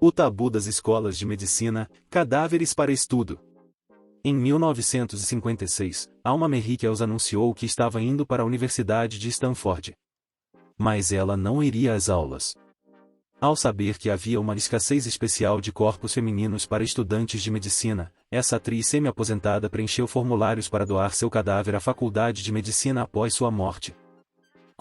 O tabu das escolas de medicina, cadáveres para estudo. Em 1956, Alma Merrickels anunciou que estava indo para a Universidade de Stanford. Mas ela não iria às aulas. Ao saber que havia uma escassez especial de corpos femininos para estudantes de medicina, essa atriz semi-aposentada preencheu formulários para doar seu cadáver à Faculdade de Medicina após sua morte.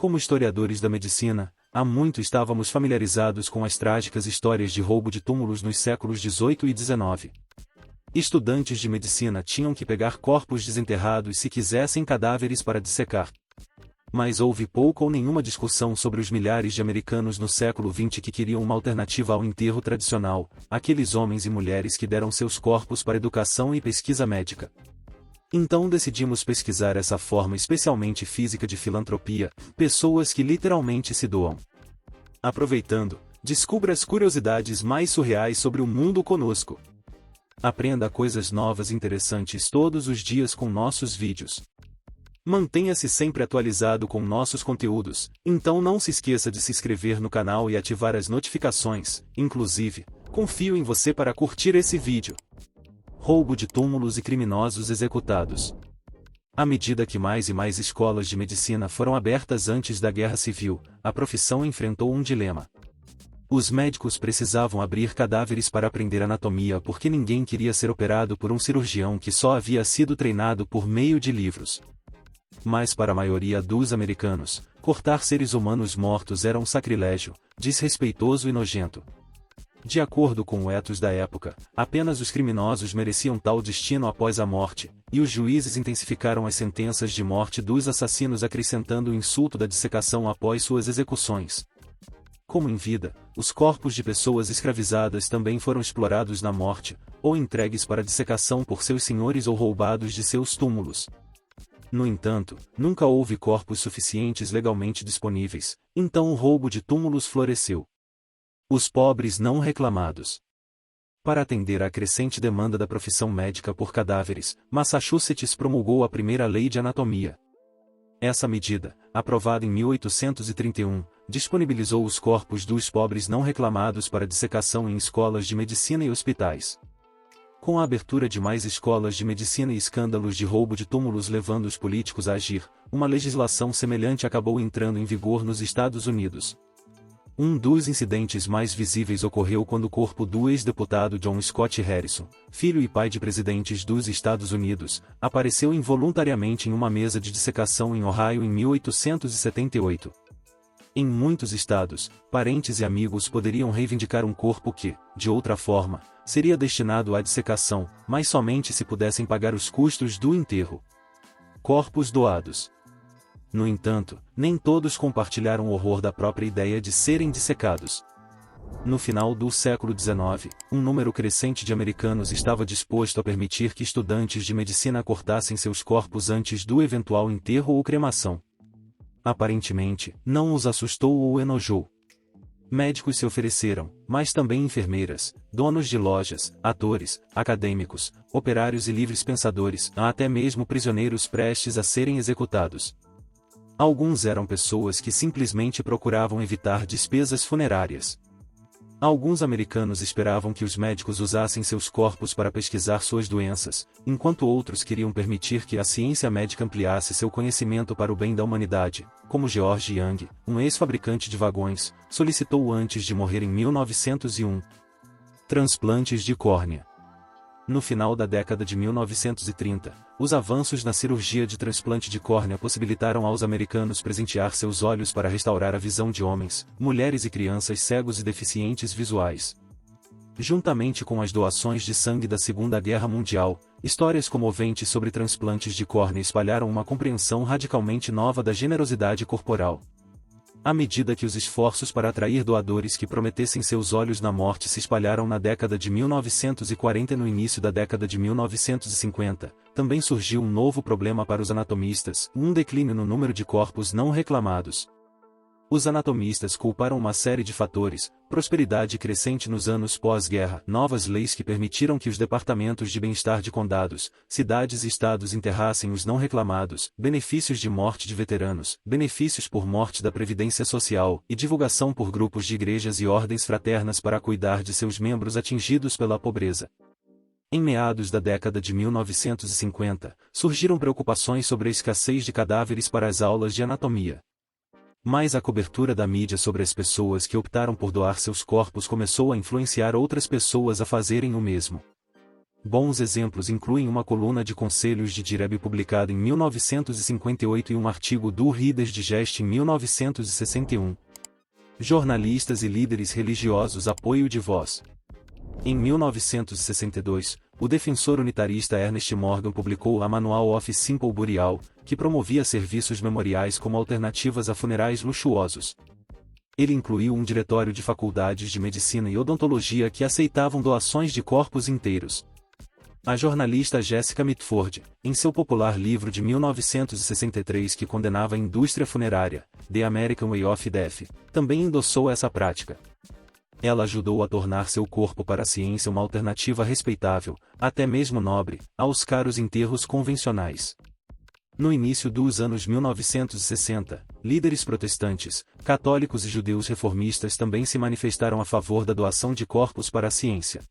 Como historiadores da medicina, há muito estávamos familiarizados com as trágicas histórias de roubo de túmulos nos séculos XVIII e XIX. Estudantes de medicina tinham que pegar corpos desenterrados se quisessem cadáveres para dissecar. Mas houve pouca ou nenhuma discussão sobre os milhares de americanos no século XX que queriam uma alternativa ao enterro tradicional, aqueles homens e mulheres que deram seus corpos para educação e pesquisa médica. Então decidimos pesquisar essa forma especialmente física de filantropia, pessoas que literalmente se doam. Aproveitando, descubra as curiosidades mais surreais sobre o mundo conosco. Aprenda coisas novas e interessantes todos os dias com nossos vídeos. Mantenha-se sempre atualizado com nossos conteúdos, então não se esqueça de se inscrever no canal e ativar as notificações. Inclusive, confio em você para curtir esse vídeo. Roubo de túmulos e criminosos executados. À medida que mais e mais escolas de medicina foram abertas antes da Guerra Civil, a profissão enfrentou um dilema. Os médicos precisavam abrir cadáveres para aprender anatomia porque ninguém queria ser operado por um cirurgião que só havia sido treinado por meio de livros. Mas para a maioria dos americanos, cortar seres humanos mortos era um sacrilégio, desrespeitoso e nojento. De acordo com o ethos da época, apenas os criminosos mereciam tal destino após a morte, e os juízes intensificaram as sentenças de morte dos assassinos acrescentando o insulto da dissecação após suas execuções. Como em vida, os corpos de pessoas escravizadas também foram explorados na morte, ou entregues para dissecação por seus senhores ou roubados de seus túmulos. No entanto, nunca houve corpos suficientes legalmente disponíveis, então o roubo de túmulos floresceu. Os pobres não reclamados. Para atender à crescente demanda da profissão médica por cadáveres, Massachusetts promulgou a primeira lei de anatomia. Essa medida, aprovada em 1831, disponibilizou os corpos dos pobres não reclamados para dissecação em escolas de medicina e hospitais. Com a abertura de mais escolas de medicina e escândalos de roubo de túmulos levando os políticos a agir, uma legislação semelhante acabou entrando em vigor nos Estados Unidos. Um dos incidentes mais visíveis ocorreu quando o corpo do ex-deputado John Scott Harrison, filho e pai de presidentes dos Estados Unidos, apareceu involuntariamente em uma mesa de dissecação em Ohio em 1878. Em muitos estados, parentes e amigos poderiam reivindicar um corpo que, de outra forma, seria destinado à dissecação, mas somente se pudessem pagar os custos do enterro. Corpos doados. No entanto, nem todos compartilharam o horror da própria ideia de serem dissecados. No final do século XIX, um número crescente de americanos estava disposto a permitir que estudantes de medicina cortassem seus corpos antes do eventual enterro ou cremação. Aparentemente, não os assustou ou enojou. Médicos se ofereceram, mas também enfermeiras, donos de lojas, atores, acadêmicos, operários e livres pensadores, até mesmo prisioneiros prestes a serem executados. Alguns eram pessoas que simplesmente procuravam evitar despesas funerárias. Alguns americanos esperavam que os médicos usassem seus corpos para pesquisar suas doenças, enquanto outros queriam permitir que a ciência médica ampliasse seu conhecimento para o bem da humanidade, como George Young, um ex-fabricante de vagões, solicitou antes de morrer em 1901. Transplantes de córnea. No final da década de 1930, os avanços na cirurgia de transplante de córnea possibilitaram aos americanos presentear seus olhos para restaurar a visão de homens, mulheres e crianças cegos e deficientes visuais. Juntamente com as doações de sangue da Segunda Guerra Mundial, histórias comoventes sobre transplantes de córnea espalharam uma compreensão radicalmente nova da generosidade corporal. À medida que os esforços para atrair doadores que prometessem seus olhos na morte se espalharam na década de 1940 e no início da década de 1950, também surgiu um novo problema para os anatomistas, um declínio no número de corpos não reclamados. Os anatomistas culparam uma série de fatores: prosperidade crescente nos anos pós-guerra, novas leis que permitiram que os departamentos de bem-estar de condados, cidades e estados enterrassem os não reclamados, benefícios de morte de veteranos, benefícios por morte da Previdência Social e divulgação por grupos de igrejas e ordens fraternas para cuidar de seus membros atingidos pela pobreza. Em meados da década de 1950, surgiram preocupações sobre a escassez de cadáveres para as aulas de anatomia. Mas a cobertura da mídia sobre as pessoas que optaram por doar seus corpos começou a influenciar outras pessoas a fazerem o mesmo. Bons exemplos incluem uma coluna de conselhos de Direb publicada em 1958 e um artigo do Reader's Digest em 1961. Jornalistas e líderes religiosos apoio de voz. Em 1962, o defensor unitarista Ernest Morgan publicou a Manual of Simple Burial, que promovia serviços memoriais como alternativas a funerais luxuosos. Ele incluiu um diretório de faculdades de medicina e odontologia que aceitavam doações de corpos inteiros. A jornalista Jessica Mitford, em seu popular livro de 1963 que condenava a indústria funerária, The American Way of Death, também endossou essa prática. Ela ajudou a tornar seu corpo para a ciência uma alternativa respeitável, até mesmo nobre, aos caros enterros convencionais. No início dos anos 1960, líderes protestantes, católicos e judeus reformistas também se manifestaram a favor da doação de corpos para a ciência.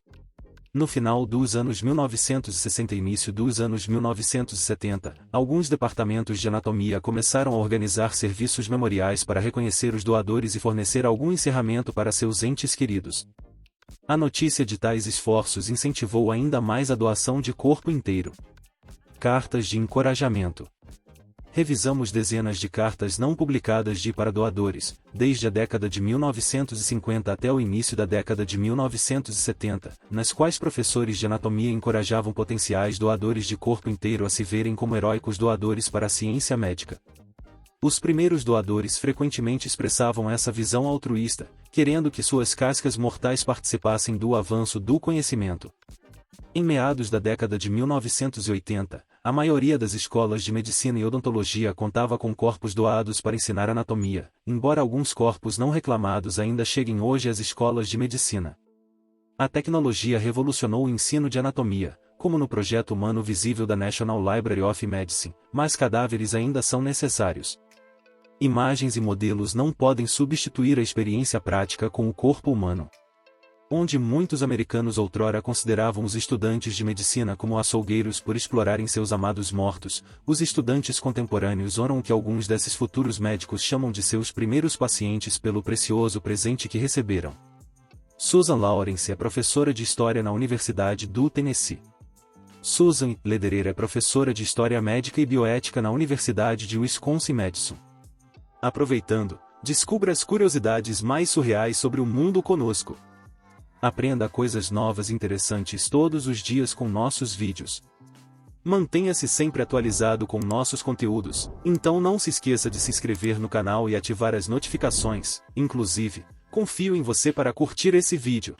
No final dos anos 1960 e início dos anos 1970, alguns departamentos de anatomia começaram a organizar serviços memoriais para reconhecer os doadores e fornecer algum encerramento para seus entes queridos. A notícia de tais esforços incentivou ainda mais a doação de corpo inteiro. Cartas de encorajamento. Revisamos dezenas de cartas não publicadas para doadores, desde a década de 1950 até o início da década de 1970, nas quais professores de anatomia encorajavam potenciais doadores de corpo inteiro a se verem como heróicos doadores para a ciência médica. Os primeiros doadores frequentemente expressavam essa visão altruísta, querendo que suas cascas mortais participassem do avanço do conhecimento. Em meados da década de 1980, a maioria das escolas de medicina e odontologia contava com corpos doados para ensinar anatomia, embora alguns corpos não reclamados ainda cheguem hoje às escolas de medicina. A tecnologia revolucionou o ensino de anatomia, como no projeto humano visível da National Library of Medicine, mas cadáveres ainda são necessários. Imagens e modelos não podem substituir a experiência prática com o corpo humano. Onde muitos americanos outrora consideravam os estudantes de medicina como açougueiros por explorarem seus amados mortos, os estudantes contemporâneos honram o que alguns desses futuros médicos chamam de seus primeiros pacientes pelo precioso presente que receberam. Susan Lawrence é professora de História na Universidade do Tennessee. Susan Lederer é professora de História Médica e Bioética na Universidade de Wisconsin-Madison. Aproveitando, descubra as curiosidades mais surreais sobre o mundo conosco. Aprenda coisas novas e interessantes todos os dias com nossos vídeos. Mantenha-se sempre atualizado com nossos conteúdos, então não se esqueça de se inscrever no canal e ativar as notificações. Inclusive, confio em você para curtir esse vídeo.